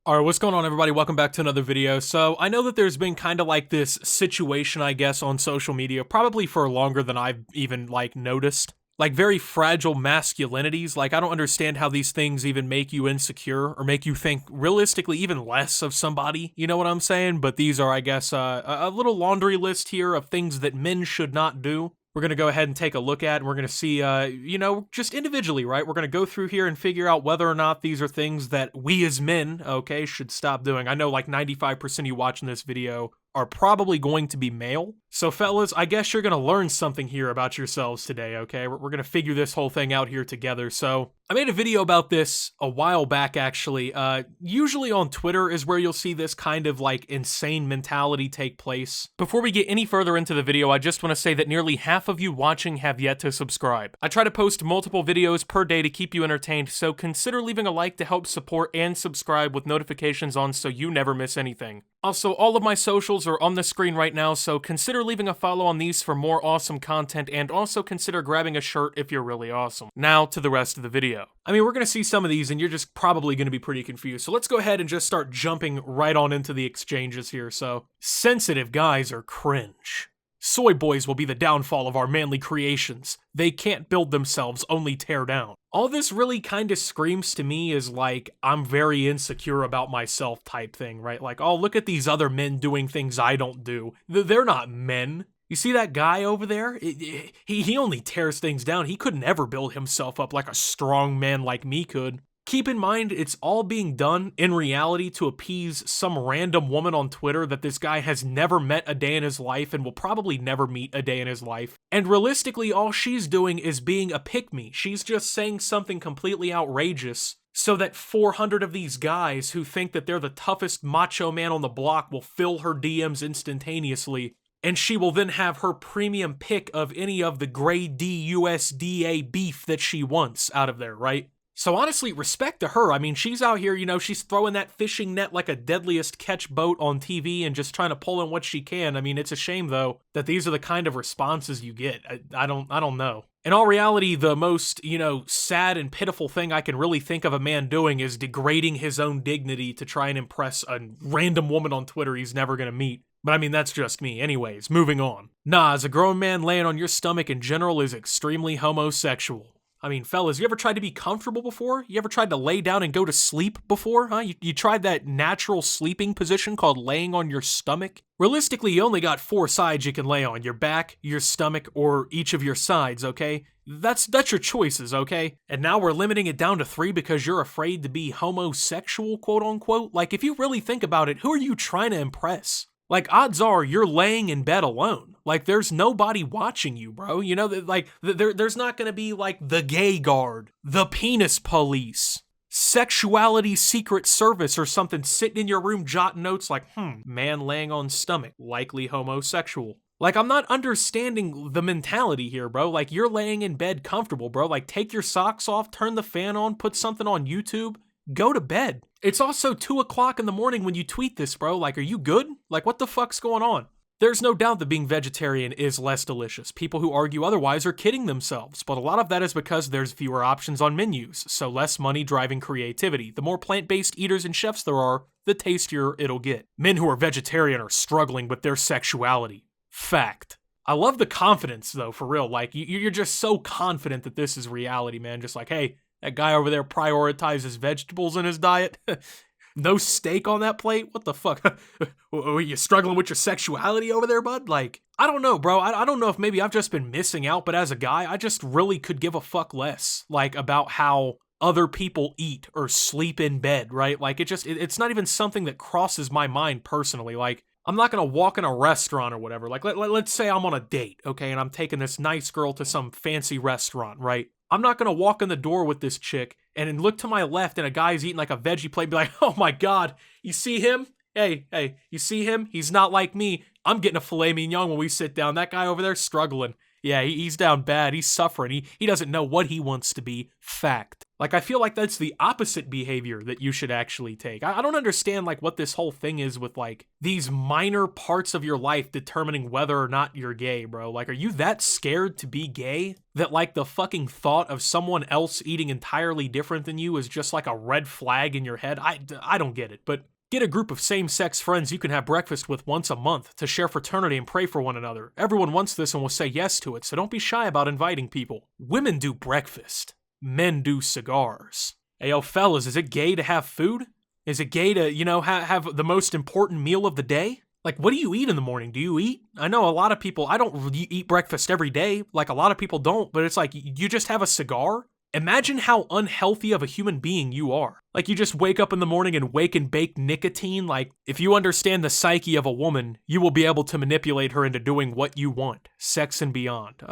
Alright, what's going on, everybody? Welcome back to another video. So, I know that there's been kind of like this situation, I guess, on social media, probably for longer than I've even, noticed. Like, very fragile masculinities. Like, I don't understand how these things even make you insecure or make you think realistically even less of somebody. You know what I'm saying? But these are, I guess, a little laundry list here of things that men should not do. We're going to go ahead and take a look at, and we're going to see, just individually, right? We're going to go through here and figure out whether or not these are things that we as men, okay, should stop doing. I know like 95% of you watching this video are probably going to be male. So fellas, I guess you're going to learn something here about yourselves today, okay? We're going to figure this whole thing out here together. So I made a video about this a while back, actually. Usually on Twitter is where you'll see this kind of like insane mentality take place. Before we get any further into the video, I just want to say that nearly half of you watching have yet to subscribe. I try to post multiple videos per day to keep you entertained, so consider leaving a like to help support and subscribe with notifications on so you never miss anything. Also, all of my socials are on the screen right now, so consider leaving a follow on these for more awesome content, and also consider grabbing a shirt if you're really awesome. Now to the rest of the video. I mean, we're going to see some of these, and you're just probably going to be pretty confused, so let's go ahead and just start jumping right on into the exchanges here. So, sensitive guys are cringe. Soy boys will be the downfall of our manly creations. They can't build themselves, only tear down. All this really kind of screams to me is like, I'm very insecure about myself type thing, right? Like, oh, look at these other men doing things I don't do. They're not men. You see that guy over there? He only tears things down. He couldn't ever build himself up like a strong man like me could. Keep in mind, it's all being done in reality to appease some random woman on Twitter that this guy has never met a day in his life and will probably never meet a day in his life. And realistically, all she's doing is being a pick-me. She's just saying something completely outrageous so that 400 of these guys who think that they're the toughest macho man on the block will fill her DMs instantaneously. And she will then have her premium pick of any of the grade D USDA beef that she wants out of there, right? So honestly, respect to her. I mean, she's out here, she's throwing that fishing net like a deadliest catch boat on TV and just trying to pull in what she can. I mean, it's a shame though that these are the kind of responses you get. I don't know. In all reality, the most, sad and pitiful thing I can really think of a man doing is degrading his own dignity to try and impress a random woman on Twitter he's never gonna meet. But I mean, that's just me. Anyways, moving on. Nah, as a grown man, laying on your stomach in general is extremely homosexual. I mean, fellas, you ever tried to be comfortable before? You ever tried to lay down and go to sleep before, huh? You tried that natural sleeping position called laying on your stomach? Realistically, you only got 4 sides you can lay on: your back, your stomach, or each of your sides, okay? That's your choices, okay? And now we're limiting it down to 3 because you're afraid to be homosexual, quote unquote? Like, if you really think about it, who are you trying to impress? Like, odds are you're laying in bed alone. Like, there's nobody watching you, bro. There's not gonna be, like, the gay guard, the penis police, sexuality secret service or something sitting in your room jotting notes like, man laying on stomach, likely homosexual. Like, I'm not understanding the mentality here, bro. Like, you're laying in bed comfortable, bro. Like, take your socks off, turn the fan on, put something on YouTube, go to bed. It's also 2 o'clock in the morning when you tweet this, bro. Like, are you good? Like, what the fuck's going on? There's no doubt that being vegetarian is less delicious. People who argue otherwise are kidding themselves, but a lot of that is because there's fewer options on menus, so less money driving creativity. The more plant-based eaters and chefs there are, the tastier it'll get. Men who are vegetarian are struggling with their sexuality. Fact. I love the confidence, though, for real. Like, you're just so confident that this is reality, man. Just like, hey, that guy over there prioritizes vegetables in his diet. No steak on that plate? What the fuck? Are you struggling with your sexuality over there, bud? Like, I don't know, bro. I don't know if maybe I've just been missing out, but as a guy, I just really could give a fuck less, like, about how other people eat or sleep in bed, right? Like, it's not even something that crosses my mind personally. Like, I'm not gonna walk in a restaurant or whatever. Like, let's say I'm on a date, okay, and I'm taking this nice girl to some fancy restaurant, right? I'm not gonna walk in the door with this chick and then look to my left and a guy's eating like a veggie plate and be like, oh my god, you see him? Hey, you see him? He's not like me. I'm getting a filet mignon when we sit down. That guy over there's struggling. Yeah, he's down bad. He's suffering. He doesn't know what he wants to be. Fact. Like, I feel like that's the opposite behavior that you should actually take. I don't understand, like, what this whole thing is with, like, these minor parts of your life determining whether or not you're gay, bro. Like, are you that scared to be gay that, like, the fucking thought of someone else eating entirely different than you is just, like, a red flag in your head? I don't get it, but get a group of same-sex friends you can have breakfast with once a month to share fraternity and pray for one another. Everyone wants this and will say yes to it, so don't be shy about inviting people. Women do breakfast. Men do cigars. Hey, yo, fellas, is it gay to have food? Is it gay to, have the most important meal of the day? Like, what do you eat in the morning? Do you eat? I know a lot of people, I don't eat breakfast every day. Like, a lot of people don't, but it's like, you just have a cigar? Imagine how unhealthy of a human being you are. Like, you just wake up in the morning and wake and bake nicotine. Like, if you understand the psyche of a woman, you will be able to manipulate her into doing what you want. Sex and beyond.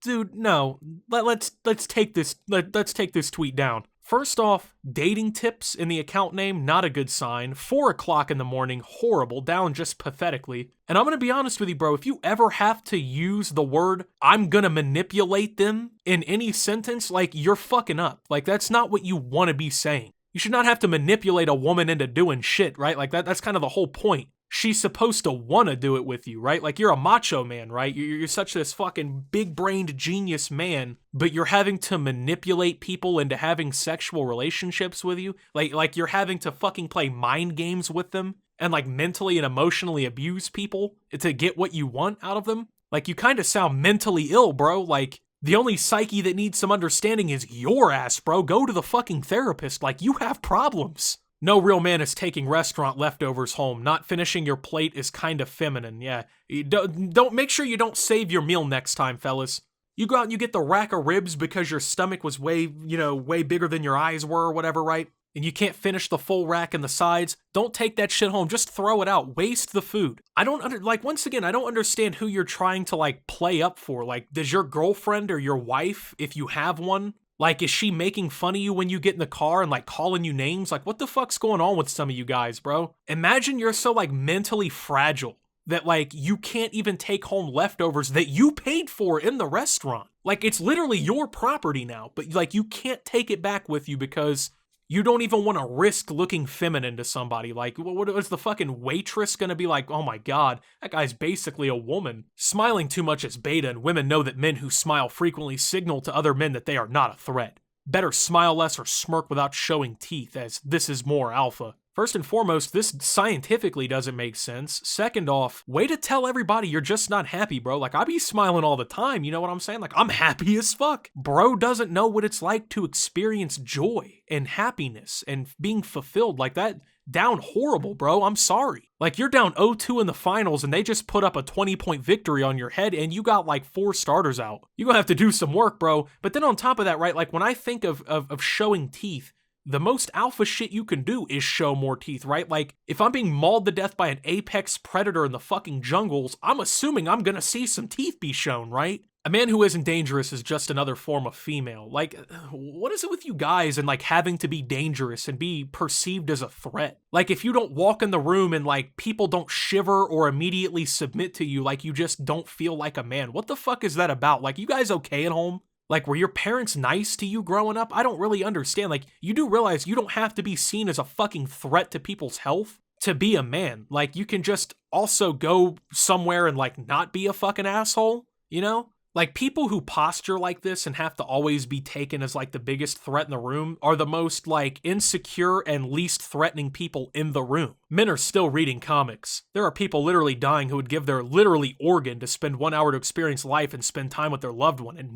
Dude, no. Let's take this tweet down. First off, dating tips in the account name, not a good sign. 4 o'clock in the morning, horrible, down just pathetically. And I'm gonna be honest with you, bro, if you ever have to use the word, I'm gonna manipulate them in any sentence, like, you're fucking up. Like, that's not what you wanna be saying. You should not have to manipulate a woman into doing shit, right? Like, that's kind of the whole point. She's supposed to want to do it with you, right? Like, you're a macho man, right? You're such this fucking big-brained genius man, but you're having to manipulate people into having sexual relationships with you? Like you're having to fucking play mind games with them and, like, mentally and emotionally abuse people to get what you want out of them? Like, you kind of sound mentally ill, bro. Like, the only psyche that needs some understanding is your ass, bro. Go to the fucking therapist. Like, you have problems. No real man is taking restaurant leftovers home. Not finishing your plate is kind of feminine. Yeah, don't make sure you don't save your meal next time, fellas. You go out and you get the rack of ribs because your stomach was way bigger than your eyes were or whatever, right? And you can't finish the full rack and the sides. Don't take that shit home. Just throw it out. Waste the food. Once again, I don't understand who you're trying to, like, play up for. Like, does your girlfriend or your wife, if you have one, like, is she making fun of you when you get in the car and, like, calling you names? Like, what the fuck's going on with some of you guys, bro? Imagine you're so, like, mentally fragile that, like, you can't even take home leftovers that you paid for in the restaurant. Like, it's literally your property now, but, like, you can't take it back with you because you don't even want to risk looking feminine to somebody. Like, what is the fucking waitress gonna be like, oh my god, that guy's basically a woman? Smiling too much is beta, and women know that men who smile frequently signal to other men that they are not a threat. Better smile less or smirk without showing teeth, as this is more alpha. First and foremost, this scientifically doesn't make sense. Second off, way to tell everybody you're just not happy, bro. Like, I be smiling all the time, you know what I'm saying? Like, I'm happy as fuck. Bro doesn't know what it's like to experience joy and happiness and being fulfilled. Like, that down horrible, bro. I'm sorry. Like, you're down 0-2 in the finals and they just put up a 20-point victory on your head and you got like 4 starters out. You're gonna have to do some work, bro. But then on top of that, right, like, when I think of showing teeth, the most alpha shit you can do is show more teeth, right? Like, if I'm being mauled to death by an apex predator in the fucking jungles, I'm assuming I'm gonna see some teeth be shown, right? A man who isn't dangerous is just another form of female. Like, what is it with you guys and, like, having to be dangerous and be perceived as a threat? Like, if you don't walk in the room and, like, people don't shiver or immediately submit to you, like, you just don't feel like a man. What the fuck is that about? Like, you guys okay at home? Like, were your parents nice to you growing up? I don't really understand. Like, you do realize you don't have to be seen as a fucking threat to people's health to be a man. Like, you can just also go somewhere and, like, not be a fucking asshole, you know? Like, people who posture like this and have to always be taken as, like, the biggest threat in the room are the most, like, insecure and least threatening people in the room. Men are still reading comics. There are people literally dying who would give their literally organ to spend 1 hour to experience life and spend time with their loved one. And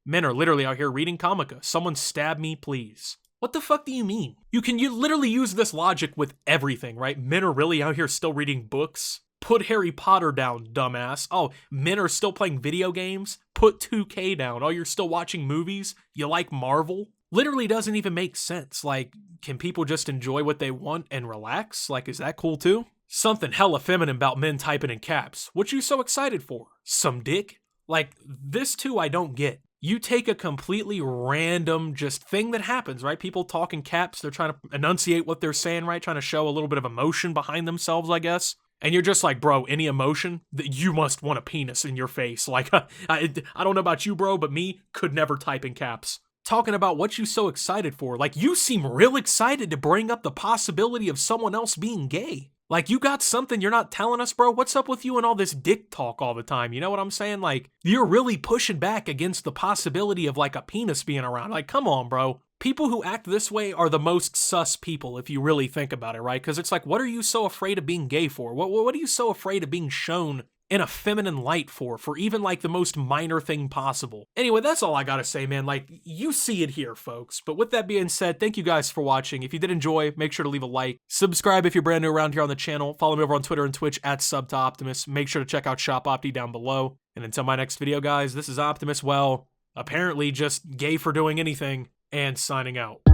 men are literally out here reading comica. Someone stab me, please. What the fuck do you mean? You literally use this logic with everything, right? Men are really out here still reading books. Put Harry Potter down, dumbass. Oh, men are still playing video games? Put 2K down. Oh, you're still watching movies? You like Marvel? Literally doesn't even make sense. Like, can people just enjoy what they want and relax? Like, is that cool too? Something hella feminine about men typing in caps. What you so excited for? Some dick? Like, this too I don't get. You take a completely random just thing that happens, right? People talk in caps, they're trying to enunciate what they're saying, right? Trying to show a little bit of emotion behind themselves, I guess. And you're just like, bro, any emotion? You must want a penis in your face. Like, I don't know about you, bro, but me could never type in caps. talking about what you so excited for. Like, you seem real excited to bring up the possibility of someone else being gay. Like, you got something you're not telling us, bro? What's up with you and all this dick talk all the time? You know what I'm saying? Like, you're really pushing back against the possibility of, like, a penis being around. Like, come on, bro. People who act this way are the most sus people if you really think about it, right? Because it's like, what are you so afraid of being gay for? What are you so afraid of being shown in a feminine light for even like the most minor thing possible? Anyway, that's all I gotta say, man. Like, you see it here, folks. But with that being said, thank you guys for watching. If you did enjoy, make sure to leave a like. Subscribe if you're brand new around here on the channel. Follow me over on Twitter and Twitch at @SubToOptimus. Make sure to check out Shop Opti down below. And until my next video, guys, this is Optimus, well, apparently just gay for doing anything, and signing out.